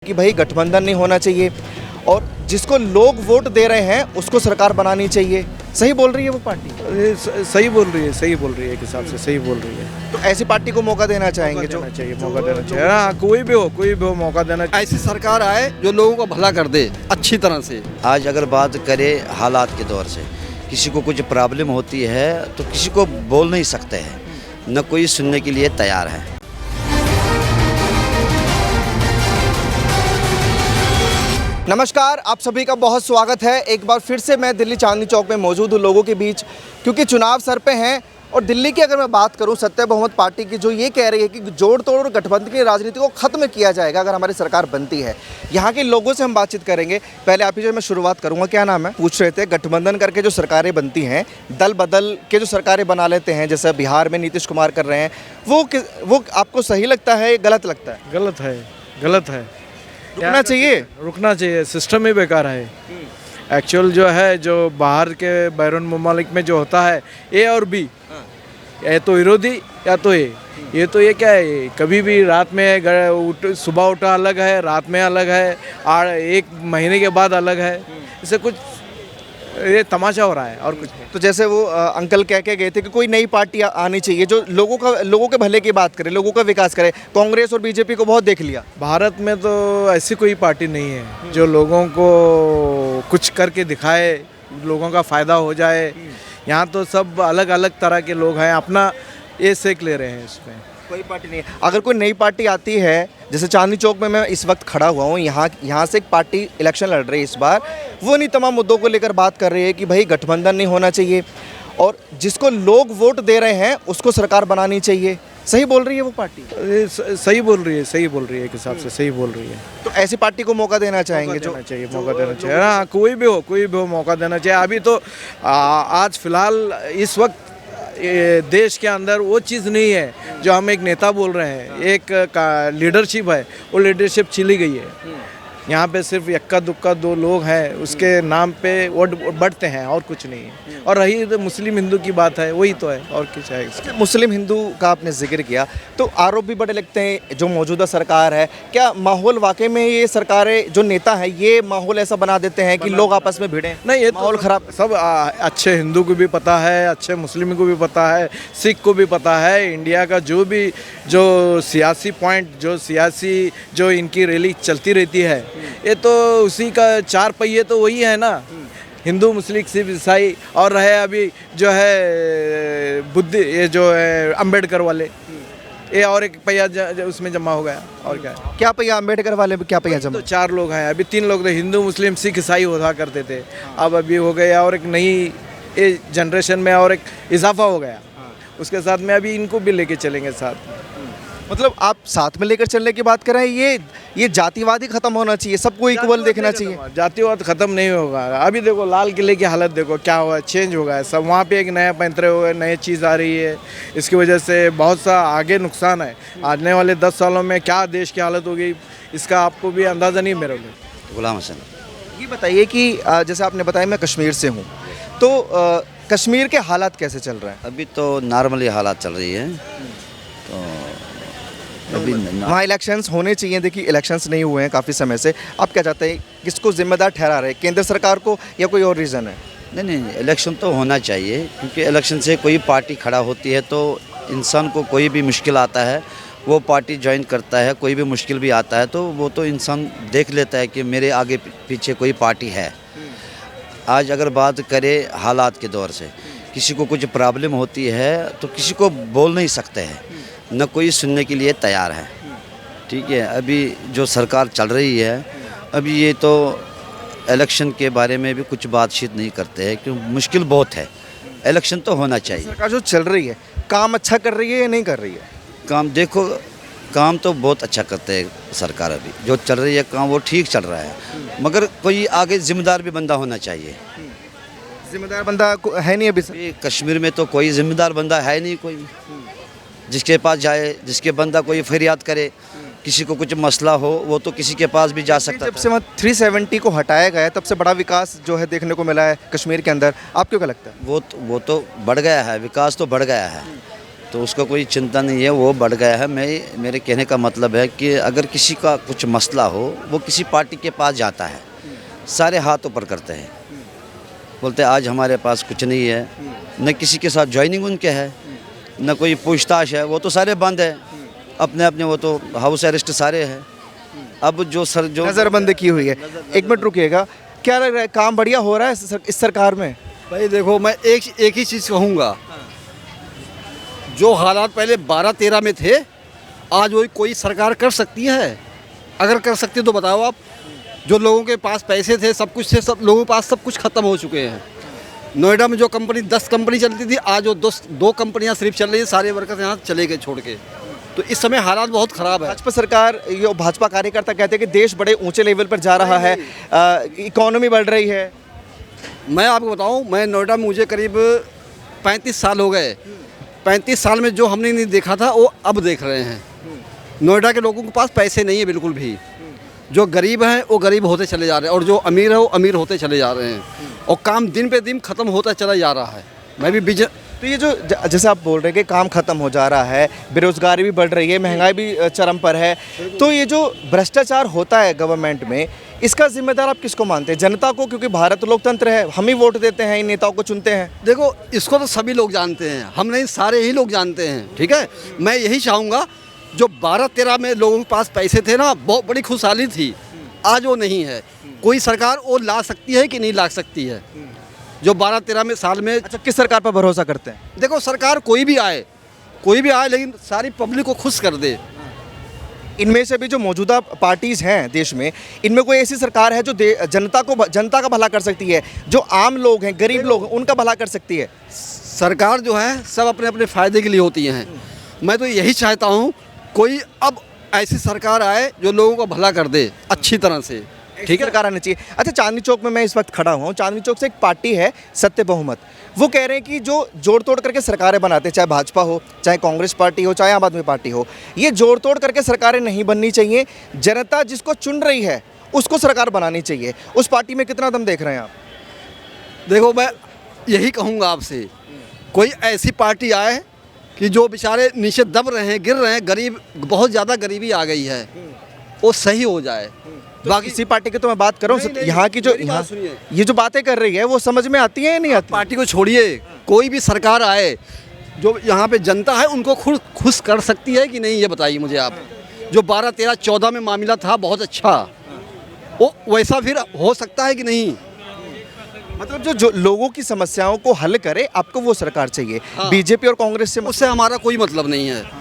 कि भाई गठबंधन नहीं होना चाहिए और जिसको लोग वोट दे रहे हैं उसको सरकार बनानी चाहिए। सही बोल रही है वो पार्टी? सही बोल रही है, सही बोल रही है, एक हिसाब से सही बोल रही है। तो ऐसी पार्टी को मौका देना चाहेंगे? जो चाहिए मौका देना चाहिए। हाँ, कोई भी हो मौका देना चाहिए। ऐसी सरकार आए जो लोगों को भला कर दे अच्छी तरह से। आज अगर बात करें हालात के दौर से, किसी को कुछ प्रॉब्लम होती है तो किसी को बोल नहीं सकते हैं, न कोई सुनने के लिए तैयार है। नमस्कार, आप सभी का बहुत स्वागत है। एक बार फिर से मैं दिल्ली चांदनी चौक में मौजूद हूँ लोगों के बीच, क्योंकि चुनाव सर पे हैं। और दिल्ली की अगर मैं बात करूं, सत्य बहुमत पार्टी की जो ये कह रही है कि जोड़ तोड़ और गठबंधन की राजनीति को खत्म किया जाएगा अगर हमारी सरकार बनती है। यहाँ के लोगों से हम बातचीत करेंगे। पहले आप ही जो मैं शुरुआत करूँगा, क्या नाम है? पूछ रहे थे गठबंधन करके जो सरकारें बनती हैं, दल बदल के जो सरकारें बना लेते हैं, जैसे बिहार में नीतीश कुमार कर रहे हैं, वो आपको सही लगता है, गलत लगता है? गलत है। रुकना चाहिए। सिस्टम ही बेकार है। एक्चुअल जो है, जो बाहर के बैरून ममालिक में जो होता है ए और बी, या तो विरोधी या तो ये तो ये क्या है, कभी भी रात में सुबह उठा अलग है, रात में अलग है, और एक महीने के बाद अलग है। इससे कुछ ये तमाशा हो रहा है और कुछ नहीं। तो जैसे वो अंकल कह के गए थे कि कोई नई पार्टी आनी चाहिए जो लोगों के भले की बात करे, लोगों का विकास करे। कांग्रेस और बीजेपी को बहुत देख लिया। भारत में तो ऐसी कोई पार्टी नहीं है जो लोगों को कुछ करके दिखाए, लोगों का फ़ायदा हो जाए। यहाँ तो सब अलग अलग तरह के लोग हैं, अपना ये सेक ले रहे हैं। इसमें कोई पार्टी नहीं है। अगर कोई नई पार्टी आती है, जैसे चांदनी चौक में मैं इस वक्त खड़ा हुआ हूँ, यहाँ से एक पार्टी इलेक्शन लड़ रही है इस बार, वो नहीं तमाम मुद्दों को लेकर बात कर रही है कि भाई गठबंधन नहीं होना चाहिए और जिसको लोग वोट दे रहे हैं उसको सरकार बनानी चाहिए। सही बोल रही है वो पार्टी? सही बोल रही है, एक हिसाब से सही बोल रही है। तो ऐसी पार्टी को मौका देना चाहेंगे? मौका देना चाहिए। हाँ, कोई भी हो मौका देना चाहिए। अभी तो आज फिलहाल इस वक्त देश के अंदर वो चीज़ नहीं है जो हम एक नेता बोल रहे हैं, एक लीडरशिप है, वो लीडरशिप चली गई है। यहाँ पे सिर्फ इक्का दुक्का दो लोग हैं, उसके नाम पे वोट बढ़ते हैं और कुछ नहीं है। और रही तो मुस्लिम हिंदू की बात है, वही तो है और कुछ है इसके। मुस्लिम हिंदू का आपने जिक्र किया तो आरोप भी बड़े लगते हैं जो मौजूदा सरकार है। क्या माहौल वाकई में ये सरकारें, जो नेता हैं, ये माहौल ऐसा बना देते हैं कि लोग आपस में भिड़ें? नहीं, ये माहौल खराब। सब अच्छे हिंदू को भी पता है, अच्छे मुस्लिम को भी पता है, सिख को भी पता है। इंडिया का जो सियासी पॉइंट, जो इनकी रैली चलती रहती है, ये तो उसी का चार पहिए तो वही है ना, हिंदू मुस्लिम सिख ईसाई। और रहे अभी जो है बुद्धि, ये जो है अम्बेडकर वाले, ये और एक पहिया उसमें जमा हो गया। और क्या पहिया? अम्बेडकर वाले क्या पहिया जमा? तो चार लोग हैं, अभी तीन लोग थे, हिंदू मुस्लिम सिख ईसाई होता करते थे, अब अभी हो गए और एक नई जनरेशन में और एक इजाफा हो गया। उसके साथ में अभी इनको भी लेके चलेंगे साथ। मतलब आप साथ में लेकर चलने की बात कर रहे हैं, ये जातिवाद ही खत्म होना चाहिए, सबको इक्वल देखना चाहिए। जातिवाद खत्म नहीं होगा। अभी देखो लाल किले की हालत देखो, क्या हुआ, चेंज हो गया सब। वहाँ पे एक नया पैंतरे हो गए, नई चीज़ आ रही है, इसकी वजह से बहुत सा आगे नुकसान है। आने वाले 10 सालों में क्या देश की हालत होगी, इसका आपको भी अंदाज़ा नहीं मेरे को। गुलाम हसन, ये बताइए कि जैसे आपने बताया मैं कश्मीर से हूँ, तो कश्मीर के हालात कैसे चल रहे हैं? अभी तो नॉर्मली हालात चल रही है। तो अभी वहाँ इलेक्शंस होने चाहिए। देखिए इलेक्शंस नहीं हुए हैं काफ़ी समय से। आप क्या चाहते हैं, किसको जिम्मेदार ठहरा रहे, केंद्र सरकार को या कोई और रीज़न है? नहीं, इलेक्शन तो होना चाहिए, क्योंकि इलेक्शन से कोई पार्टी खड़ा होती है तो इंसान को कोई भी मुश्किल आता है वो पार्टी ज्वाइन करता है। कोई भी मुश्किल भी आता है तो वो तो इंसान देख लेता है कि मेरे आगे पीछे कोई पार्टी है। आज अगर बात करें हालात के दौर से, किसी को कुछ प्रॉब्लम होती है तो किसी को बोल नहीं सकते हैं, न कोई सुनने के लिए तैयार है। ठीक है, अभी जो सरकार चल रही है, अभी ये तो इलेक्शन के बारे में भी कुछ बातचीत नहीं करते हैं क्योंकि मुश्किल बहुत है। इलेक्शन तो होना चाहिए। सरकार जो चल रही है काम अच्छा कर रही है या नहीं कर रही है? काम देखो, काम तो बहुत अच्छा करते हैं सरकार। अभी जो चल रही है काम वो ठीक चल रहा है, मगर कोई आगे जिम्मेदार भी बंदा होना चाहिए। जिम्मेदार बंदा है नहीं अभी कश्मीर में तो कोई जिम्मेदार बंदा है नहीं। कोई जिसके पास जाए, जिसके बंदा कोई फरियाद करे, किसी को कुछ मसला हो, वो तो किसी के पास भी जा सकता है। जब से 370 को हटाया गया तब से बड़ा विकास जो है देखने को मिला है कश्मीर के अंदर। आपको क्या लगता है? वो तो बढ़ गया है, विकास तो बढ़ गया है। तो उसका कोई चिंता नहीं है, वो बढ़ गया है। मेरे कहने का मतलब है कि अगर किसी का कुछ मसला हो वो किसी पार्टी के पास जाता है, सारे हाथ ऊपर करते हैं, बोलते हैं आज हमारे पास कुछ नहीं है, न किसी के साथ ज्वाइनिंग उनके है, न कोई पूछताछ है, वो तो सारे बंद है अपने अपने, वो तो हाउस अरेस्ट सारे हैं। अब जो नज़रबंदी की हुई है। एक मिनट रुकिएगा, क्या लग रहा है काम बढ़िया हो रहा है इस सरकार में? भाई देखो, मैं एक ही चीज़ कहूँगा, जो हालात पहले 12-13 में थे, आज वही कोई सरकार कर सकती है? अगर कर सकती तो बताओ आप। जो लोगों के पास पैसे थे, सब कुछ थे, सब लोगों के पास सब कुछ ख़त्म हो चुके हैं। नोएडा में जो कंपनी 10 कंपनी चलती थी, आज वो 2 कंपनियां सिर्फ चल रही है, सारे वर्कर्स यहाँ चले गए छोड़ के। तो इस समय हालात बहुत ख़राब है। भाजपा सरकार, ये भाजपा कार्यकर्ता कहते हैं कि देश बड़े ऊंचे लेवल पर जा रहा है, इकोनॉमी बढ़ रही है। मैं आपको बताऊं, मैं नोएडा में मुझे करीब 35 साल हो गए। 35 साल में जो हमने नहीं देखा था वो अब देख रहे हैं। नोएडा के लोगों के पास पैसे नहीं है बिल्कुल भी। जो गरीब हैं वो गरीब होते चले जा रहे हैं, और जो अमीर है वो अमीर होते चले जा रहे हैं, और काम दिन पे दिन ख़त्म होता चला जा रहा है। मैं भी तो ये जो जैसे आप बोल रहे हैं कि काम खत्म हो जा रहा है, बेरोजगारी भी बढ़ रही है, महंगाई भी चरम पर है, तो ये जो भ्रष्टाचार होता है गवर्नमेंट में, इसका जिम्मेदार आप किसको मानते हैं? जनता को? क्योंकि भारत लोकतंत्र है, हम ही वोट देते हैं, इन नेताओं को चुनते हैं। देखो, इसको तो सभी लोग जानते हैं, हम नहीं, सारे ही लोग जानते हैं, ठीक है। मैं यही चाहूँगा, जो 12-13 में लोगों के पास पैसे थे ना, बहुत बड़ी खुशहाली थी, आज वो नहीं है। कोई सरकार वो ला सकती है कि नहीं ला सकती है? जो 12-13 में साल में। अच्छा, किस सरकार पर भरोसा करते हैं? देखो, सरकार कोई भी आए, लेकिन सारी पब्लिक को खुश कर दे। इनमें से भी जो मौजूदा पार्टीज़ हैं देश में, इनमें कोई ऐसी सरकार है जो जनता का भला कर सकती है, जो आम लोग हैं, गरीब लोग हैं, उनका भला कर सकती है? सरकार जो है सब अपने अपने फ़ायदे के लिए होती हैं। मैं तो यही चाहता हूँ, कोई अब ऐसी सरकार आए जो लोगों का भला कर दे अच्छी तरह से, ठीक है, सरकार आनी चाहिए। अच्छा, चांदनी चौक में मैं इस वक्त खड़ा हुआ हूँ। चांदनी चौक से एक पार्टी है सत्य बहुमत, वो कह रहे हैं कि जो जोड़ तोड़ करके सरकारें बनाते हैं, चाहे भाजपा हो, चाहे कांग्रेस पार्टी हो, चाहे आम आदमी पार्टी हो, ये जोड़ तोड़ करके सरकारें नहीं बननी चाहिए। जनता जिसको चुन रही है उसको सरकार बनानी चाहिए। उस पार्टी में कितना दम देख रहे हैं आप? देखो, मैं यही कहूँगा आपसे, कोई ऐसी पार्टी आए कि जो बेचारे नीचे दब रहे हैं, गिर रहे हैं, गरीब, बहुत ज़्यादा गरीबी आ गई है, वो सही हो जाए। तो बाकी इसी पार्टी की तो मैं बात कर रहा हूँ, यहाँ की जो ये जो बातें कर रही है वो समझ में आती है या नहीं आती? पार्टी को छोड़िए, कोई भी सरकार आए, जो यहाँ पे जनता है उनको खुश कर सकती है कि नहीं, ये बताइए मुझे आप। जो 12-13-14 में मामला था बहुत अच्छा, वो वैसा फिर हो सकता है कि नहीं? मतलब जो लोगों की समस्याओं को हल करे, आपको वो सरकार चाहिए। हाँ। बीजेपी और कांग्रेस से उससे हमारा कोई मतलब नहीं है।